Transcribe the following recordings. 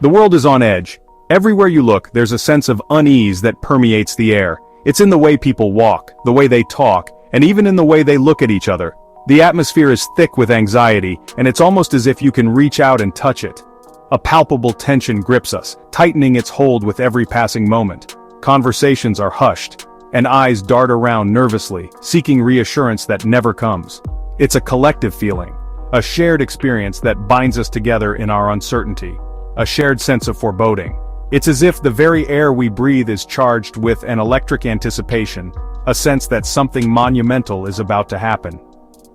The world is on edge. Everywhere you look, there's a sense of unease that permeates the air. It's in the way people walk, the way they talk, and even in the way they look at each other. The atmosphere is thick with anxiety, and it's almost as if you can reach out and touch it. A palpable tension grips us, tightening its hold with every passing moment. Conversations are hushed, and eyes dart around nervously, seeking reassurance that never comes. It's a collective feeling, a shared experience that binds us together in our uncertainty, a shared sense of foreboding. It's as if the very air we breathe is charged with an electric anticipation, a sense that something monumental is about to happen.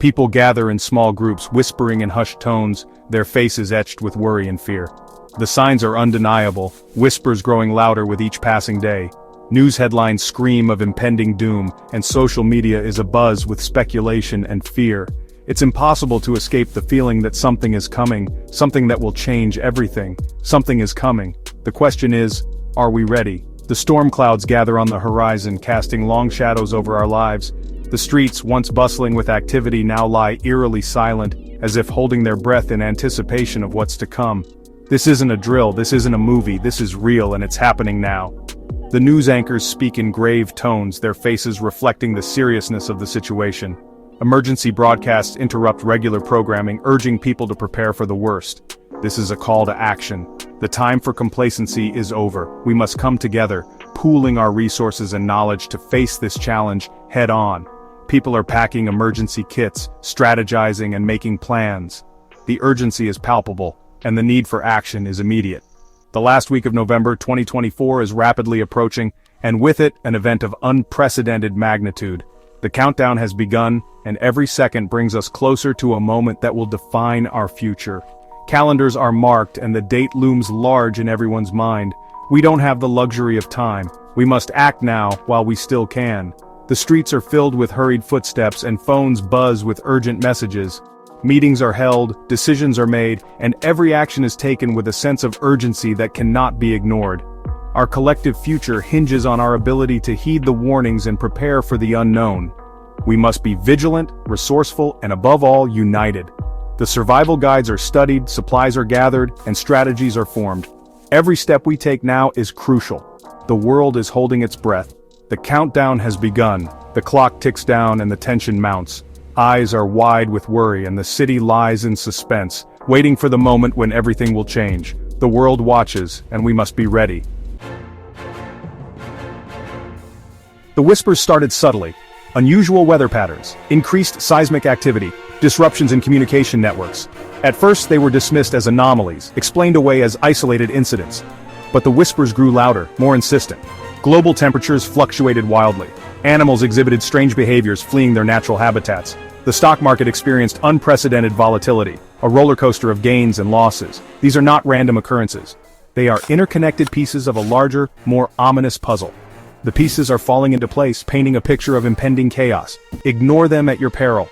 People gather in small groups, whispering in hushed tones, their faces etched with worry and fear. The signs are undeniable, whispers growing louder with each passing day. News headlines scream of impending doom, and social media is abuzz with speculation and fear. It's impossible to escape the feeling that something is coming, something that will change everything. Something is coming. The question is, are we ready? The storm clouds gather on the horizon, casting long shadows over our lives. The streets, once bustling with activity, now lie eerily silent, as if holding their breath in anticipation of what's to come. This isn't a drill, this isn't a movie, this is real and it's happening now. The news anchors speak in grave tones, their faces reflecting the seriousness of the situation. Emergency broadcasts interrupt regular programming, urging people to prepare for the worst. This is a call to action. The time for complacency is over. We must come together, pooling our resources and knowledge to face this challenge head on. People are packing emergency kits, strategizing and making plans. The urgency is palpable, and the need for action is immediate. The last week of November 2024 is rapidly approaching, and with it, an event of unprecedented magnitude. The countdown has begun, and every second brings us closer to a moment that will define our future. Calendars are marked, and the date looms large in everyone's mind. We don't have the luxury of time. We must act now while we still can. The streets are filled with hurried footsteps, and phones buzz with urgent messages. Meetings are held, decisions are made, and every action is taken with a sense of urgency that cannot be ignored. Our collective future hinges on our ability to heed the warnings and prepare for the unknown. We must be vigilant, resourceful, and above all, united. The survival guides are studied, supplies are gathered, and strategies are formed. Every step we take now is crucial. The world is holding its breath. The countdown has begun. The clock ticks down and the tension mounts. Eyes are wide with worry and the city lies in suspense, waiting for the moment when everything will change. The world watches, and we must be ready. The whispers started subtly. Unusual weather patterns, increased seismic activity, disruptions in communication networks. At first they were dismissed as anomalies, explained away as isolated incidents. But the whispers grew louder, more insistent. Global temperatures fluctuated wildly. Animals exhibited strange behaviors, fleeing their natural habitats. The stock market experienced unprecedented volatility, a roller coaster of gains and losses. These are not random occurrences. They are interconnected pieces of a larger, more ominous puzzle. The pieces are falling into place, painting a picture of impending chaos. Ignore them at your peril.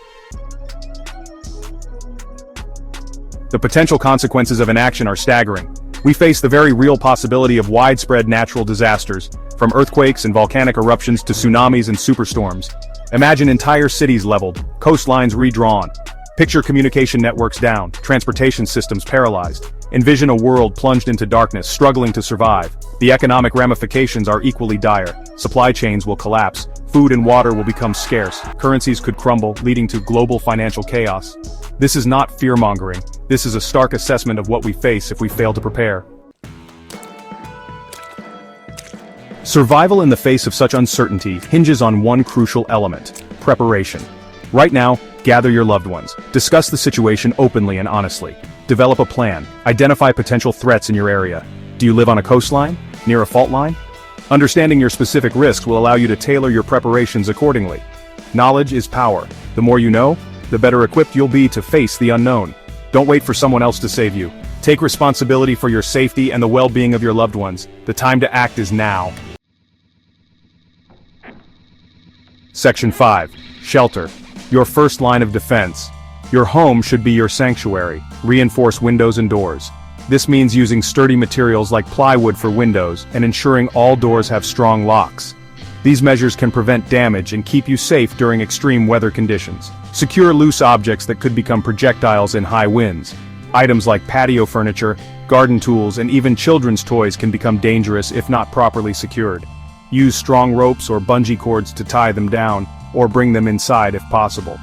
The potential consequences of inaction are staggering. We face the very real possibility of widespread natural disasters, from earthquakes and volcanic eruptions to tsunamis and superstorms. Imagine entire cities leveled, coastlines redrawn. Picture communication networks down, transportation systems paralyzed. Envision a world plunged into darkness, struggling to survive. The economic ramifications are equally dire. Supply chains will collapse. Food and water will become scarce. Currencies could crumble, leading to global financial chaos. This is not fear-mongering. This is a stark assessment of what we face if we fail to prepare. Survival in the face of such uncertainty hinges on one crucial element: preparation. Right now, gather your loved ones. Discuss the situation openly and honestly. Develop a plan. Identify potential threats in your area. Do you live on a coastline? Near a fault line? Understanding your specific risks will allow you to tailor your preparations accordingly. Knowledge is power. The more you know, the better equipped you'll be to face the unknown. Don't wait for someone else to save you. Take responsibility for your safety and the well-being of your loved ones. The time to act is now. Section 5. Shelter. Your first line of defense. Your home should be your sanctuary. Reinforce windows and doors. This means using sturdy materials like plywood for windows and ensuring all doors have strong locks. These measures can prevent damage and keep you safe during extreme weather conditions. Secure loose objects that could become projectiles in high winds. Items like patio furniture, garden tools, and even children's toys can become dangerous if not properly secured. Use strong ropes or bungee cords to tie them down, or bring them inside if possible.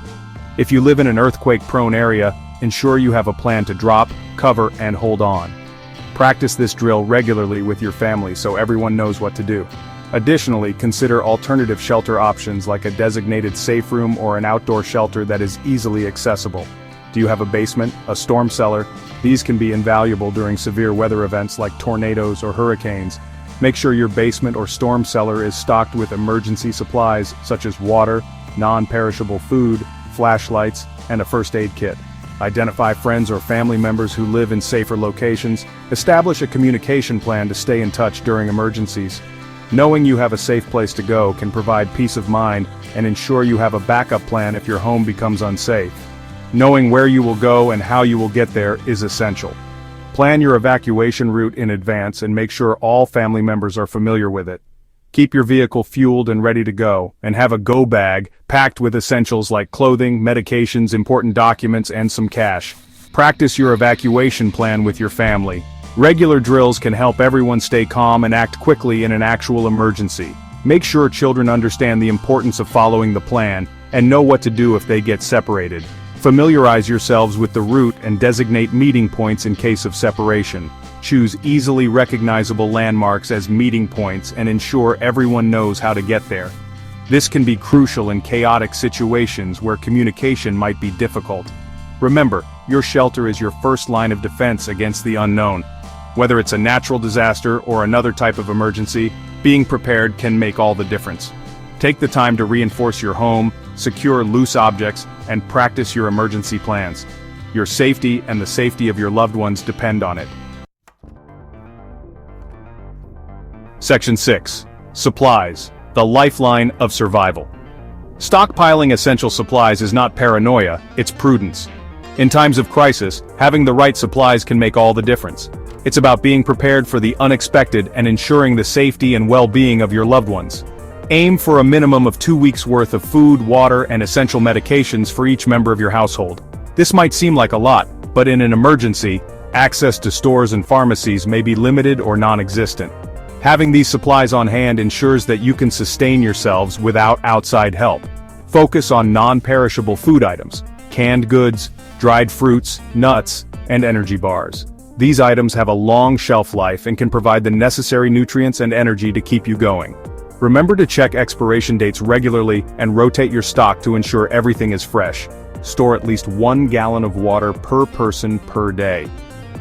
If you live in an earthquake-prone area, ensure you have a plan to drop, cover, and hold on. Practice this drill regularly with your family so everyone knows what to do. Additionally, consider alternative shelter options like a designated safe room or an outdoor shelter that is easily accessible. Do you have a basement, a storm cellar? These can be invaluable during severe weather events like tornadoes or hurricanes. Make sure your basement or storm cellar is stocked with emergency supplies such as water, non-perishable food, flashlights, and a first aid kit. Identify friends or family members who live in safer locations. Establish a communication plan to stay in touch during emergencies. Knowing you have a safe place to go can provide peace of mind and ensure you have a backup plan if your home becomes unsafe. Knowing where you will go and how you will get there is essential. Plan your evacuation route in advance and make sure all family members are familiar with it. Keep your vehicle fueled and ready to go, and have a go bag packed with essentials like clothing, medications, important documents, and some cash. Practice your evacuation plan with your family. Regular drills can help everyone stay calm and act quickly in an actual emergency. Make sure children understand the importance of following the plan and know what to do if they get separated. Familiarize yourselves with the route and designate meeting points in case of separation. Choose easily recognizable landmarks as meeting points and ensure everyone knows how to get there. This can be crucial in chaotic situations where communication might be difficult. Remember, your shelter is your first line of defense against the unknown. Whether it's a natural disaster or another type of emergency, being prepared can make all the difference. Take the time to reinforce your home, secure loose objects, and practice your emergency plans. Your safety and the safety of your loved ones depend on it. Section 6. Supplies, the lifeline of survival. Stockpiling essential supplies is not paranoia, it's prudence. In times of crisis, having the right supplies can make all the difference. It's about being prepared for the unexpected and ensuring the safety and well-being of your loved ones. Aim for a minimum of 2 weeks' worth of food, water, and essential medications for each member of your household. This might seem like a lot, but in an emergency, access to stores and pharmacies may be limited or non-existent. Having these supplies on hand ensures that you can sustain yourselves without outside help. Focus on non-perishable food items, canned goods, dried fruits, nuts, and energy bars. These items have a long shelf life and can provide the necessary nutrients and energy to keep you going. Remember to check expiration dates regularly and rotate your stock to ensure everything is fresh. Store at least 1 gallon of water per person per day.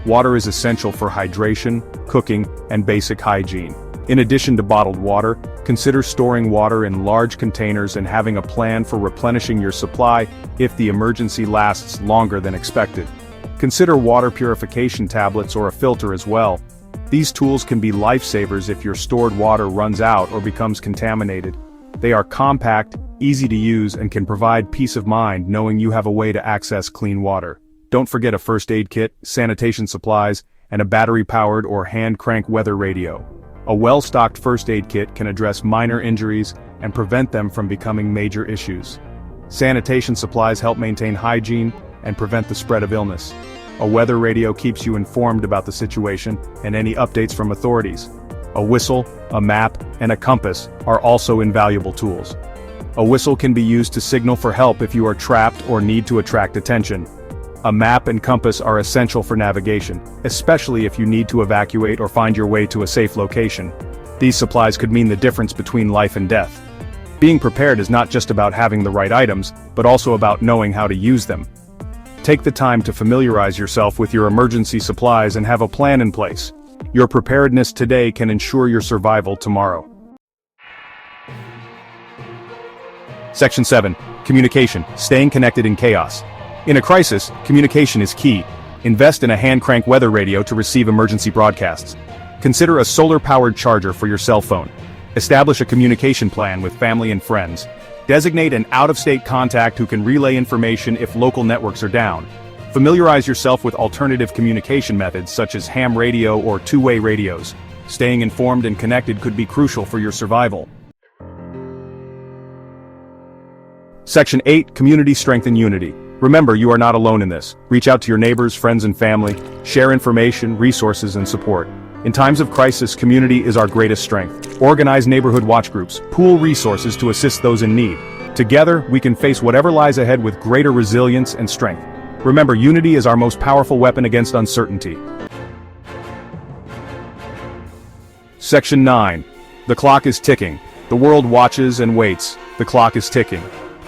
Water is essential for hydration, cooking, and basic hygiene. In addition to bottled water, consider storing water in large containers and having a plan for replenishing your supply if the emergency lasts longer than expected. Consider water purification tablets or a filter as well. These tools can be lifesavers if your stored water runs out or becomes contaminated. They are compact, easy to use, and can provide peace of mind knowing you have a way to access clean water. Don't forget a first aid kit, sanitation supplies, and a battery-powered or hand-crank weather radio. A well-stocked first aid kit can address minor injuries and prevent them from becoming major issues. Sanitation supplies help maintain hygiene and prevent the spread of illness. A weather radio keeps you informed about the situation and any updates from authorities. A whistle, a map, and a compass are also invaluable tools. A whistle can be used to signal for help if you are trapped or need to attract attention. A map and compass are essential for navigation, especially if you need to evacuate or find your way to a safe location. These supplies could mean the difference between life and death. Being prepared is not just about having the right items, but also about knowing how to use them. Take the time to familiarize yourself with your emergency supplies and have a plan in place. Your preparedness today can ensure your survival tomorrow. Section 7. Communication, staying connected in chaos. In a crisis, communication is key. Invest in a hand-crank weather radio to receive emergency broadcasts. Consider a solar-powered charger for your cell phone. Establish a communication plan with family and friends. Designate an out-of-state contact who can relay information if local networks are down. Familiarize yourself with alternative communication methods such as ham radio or two-way radios. Staying informed and connected could be crucial for your survival. Section 8. Community strength and unity. Remember, you are not alone in this. Reach out to your neighbors, friends and family, share information, resources and support. In times of crisis, community is our greatest strength. Organize neighborhood watch groups, pool resources to assist those in need. Together, we can face whatever lies ahead with greater resilience and strength. Remember, unity is our most powerful weapon against uncertainty. Section 9. The clock is ticking. The world watches and waits. The clock is ticking.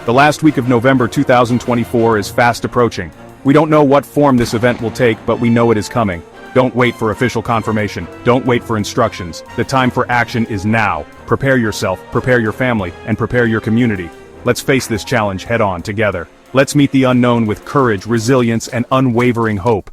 The last week of November 2024 is fast approaching. We don't know what form this event will take, but we know it is coming. Don't wait for official confirmation. Don't wait for instructions. The time for action is now. Prepare yourself, prepare your family, and prepare your community. Let's face this challenge head-on together. Let's meet the unknown with courage, resilience, and unwavering hope.